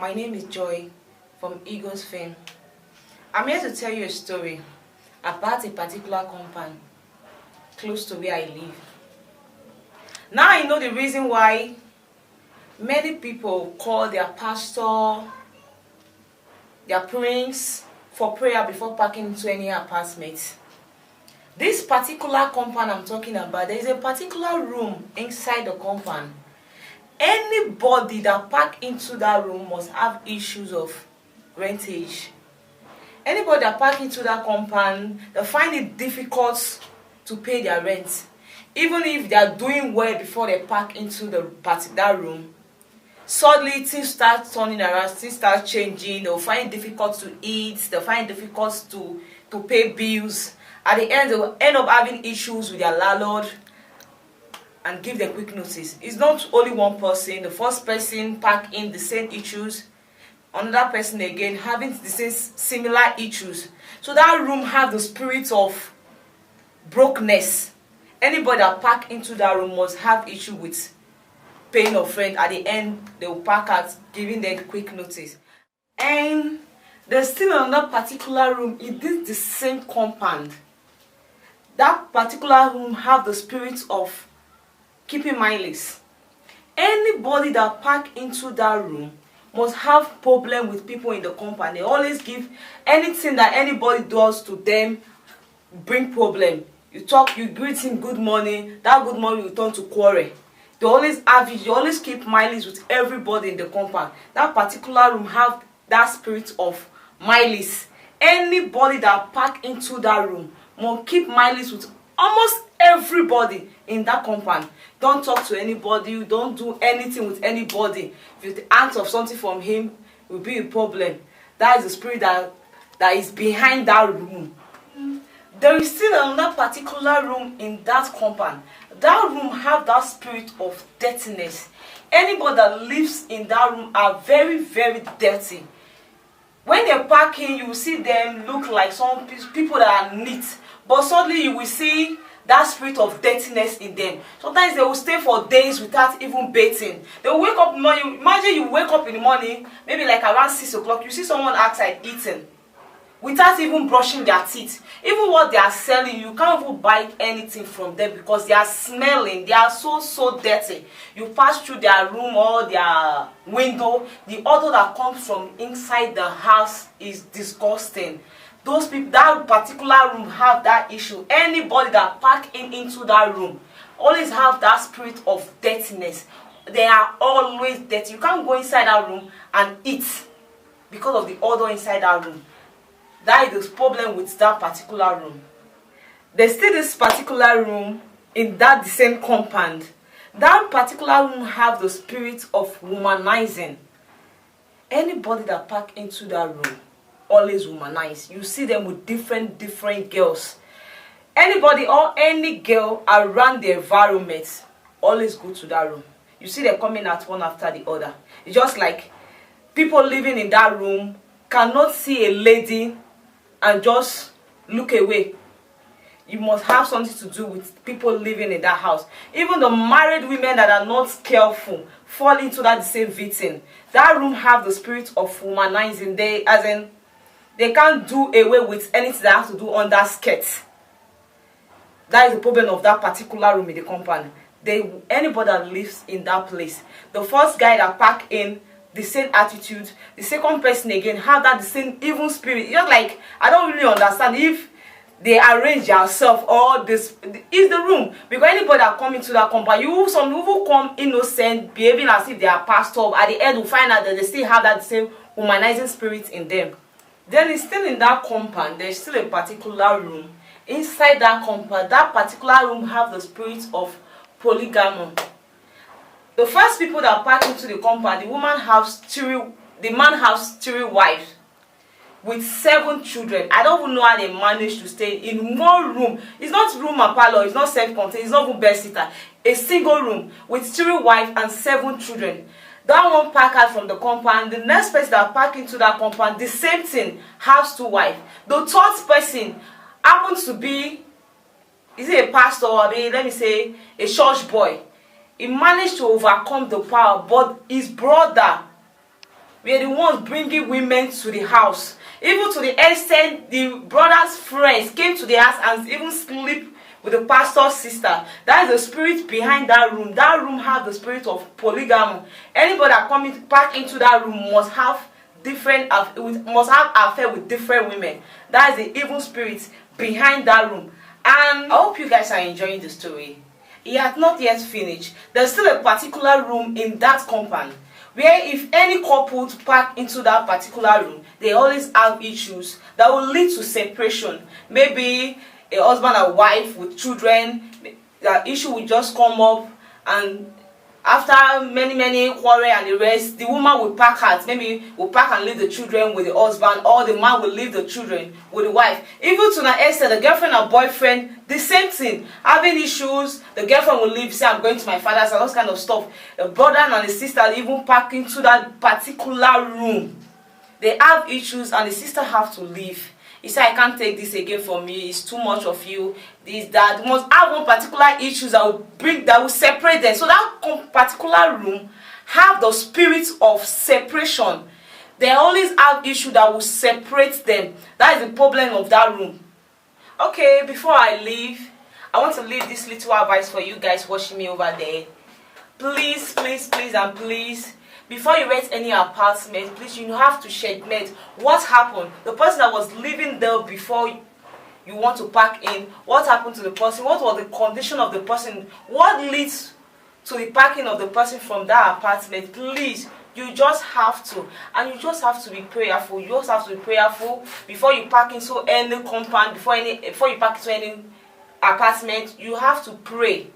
My name is Joy from Eagles Fame. I'm here to tell you a story about a particular compound close to where I live. Now I know the reason why many people call their pastor, their prince for prayer before parking into any apartment. This particular compound I'm talking about, there is a particular room inside the compound. Anybody that park into that room must have issues of rentage. Anybody that park into that compound, they find it difficult to pay their rent. Even if they are doing well before they park into that room, suddenly things start turning around, things start changing. They'll find it difficult to eat, they'll find it difficult to pay bills. At the end, they'll end up having issues with their landlord and give them quick notice. It's not only one person. The first person pack in the same issues, another person again having the same similar issues. So that room have the spirit of brokenness. Anybody that pack into that room must have issue with paying of rent. At the end, they will pack out, giving them quick notice. And there's still another particular room in the same compound. That particular room have the spirit of keeping mindless. Anybody that park into that room must have problem with people in the compound. They always give anything that anybody does to them bring problem. You talk, you greet him good morning, that good morning will turn to quarrel. They always have it, you always keep malice with everybody in the compound. That particular room have that spirit of malice. Anybody that park into that room must keep malice with almost everybody in that compound. Don't talk to anybody, don't do anything with anybody. If you ask of something from him, it will be a problem. That is the spirit that is behind that room. There is still another particular room in that compound. That room have that spirit of dirtiness. Anybody that lives in that room are very, very dirty. When they park in, you will see them look like some people that are neat. But suddenly you will see that spirit of dirtiness in them. Sometimes they will stay for days without even bathing. They will wake up in the morning. Imagine you wake up in the morning, maybe like around 6 o'clock, you see someone outside eating without even brushing their teeth. Even what they are selling, you can't even buy anything from them because they are smelling. They are so dirty. You pass through their room or their window, the odor that comes from inside the house is disgusting. Those people, that particular room have that issue. Anybody that park into that room always have that spirit of dirtiness. They are always dirty. You can't go inside that room and eat because of the odor inside that room. That is the problem with that particular room. There's still this particular room in the same compound. That particular room have the spirit of womanizing. Anybody that park into that room always womanize. You see them with different girls. Anybody or any girl around the environment always go to that room. You see them coming out one after the other. It's just like people living in that room cannot see a lady and just look away. You must have something to do with people living in that house. Even the married women that are not careful fall into that same victim. That room have the spirit of womanizing. They can't do away with anything that has to do under skirts. That is the problem of that particular room in the compound. Anybody that lives in that place, the first guy that park in, the same attitude, the second person again have that the same evil spirit. Just like, I don't really understand if they arrange yourself or this is the room, because anybody that come into that compound, some people come innocent, behaving as if they are pastor. At the end, we find out that they still have that same humanizing spirit in them. Then it's still in that compound. There's still a particular room inside that compound. That particular room have the spirit of polygamy. The first people that pack into the compound, the man has 3 wives with 7 children. I don't even know how they manage to stay in one room. It's not room and parlor, it's not self-contained, it's not even bed-sitter. A single room with 3 wives and 7 children. That one pack out from the compound. The next person that pack into that compound, the same thing, has 2 wives. The third person happens to be, is it a pastor or let me say a church boy? He managed to overcome the power, but his brother We are the ones bringing women to the house. Even to the extent the brother's friends came to the house and even sleep with the pastor's sister. That is the spirit behind that room. That room has the spirit of polygamy. Anybody that comes back into that room must have affair with different women. That is the evil spirit behind that room. And I hope you guys are enjoying the story. It has not yet finished. There's still a particular room in that compound where if any couple pack into that particular room, they always have issues that will lead to separation. Maybe a husband and wife with children, the issue will just come up, and after many quarrel and the rest, the woman will pack out. Maybe will pack and leave the children with the husband, or the man will leave the children with the wife. Even to an extent, the girlfriend and boyfriend, the same thing. Having issues, the girlfriend will leave, say I'm going to my father's, and those kind of stuff. The brother and the sister even pack into that particular room. They have issues and the sister have to leave. He said, I can't take this again from you, it's too much of you, this, that. You must have one particular issues that will separate them. So that particular room have the spirit of separation. They always have issues that will separate them. That is the problem of that room. Okay, before I leave, I want to leave this little advice for you guys watching me over there. Please, please, please, and please, before you rent any apartment, please, you have to checkmate what happened. The person that was living there before you want to pack in, what happened to the person, what was the condition of the person, what leads to the packing of the person from that apartment. Please, you just have to, and you just have to be prayerful. You just have to be prayerful before you pack into any compound, before you pack into any apartment. You have to pray.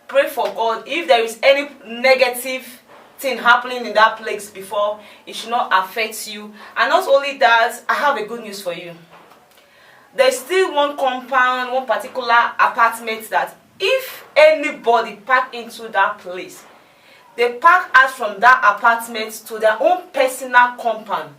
Pray for God. If there is any negative thing happening in that place before, it should not affect you. And not only that, I have a good news for you. There's still one compound, one particular apartment that if anybody pack into that place, they pack out from that apartment to their own personal compound.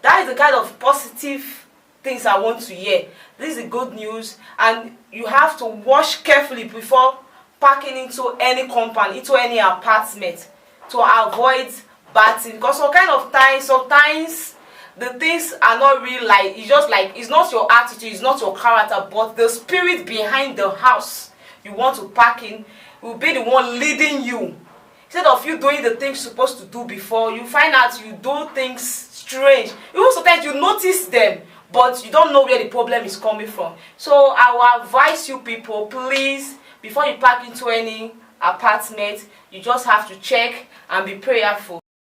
That is the kind of positive things I want to hear. This is the good news, and you have to watch carefully before packing into any compound, into any apartment, to avoid bad things. Because sometimes the things are not real, like it's not your attitude, it's not your character, but the spirit behind the house you want to pack in will be the one leading you. Instead of you doing the things you're supposed to do before, you find out you do things strange. Even sometimes you notice them, but you don't know where the problem is coming from. So I will advise you people, please, before you pack into any apartment, you just have to check and be prayerful.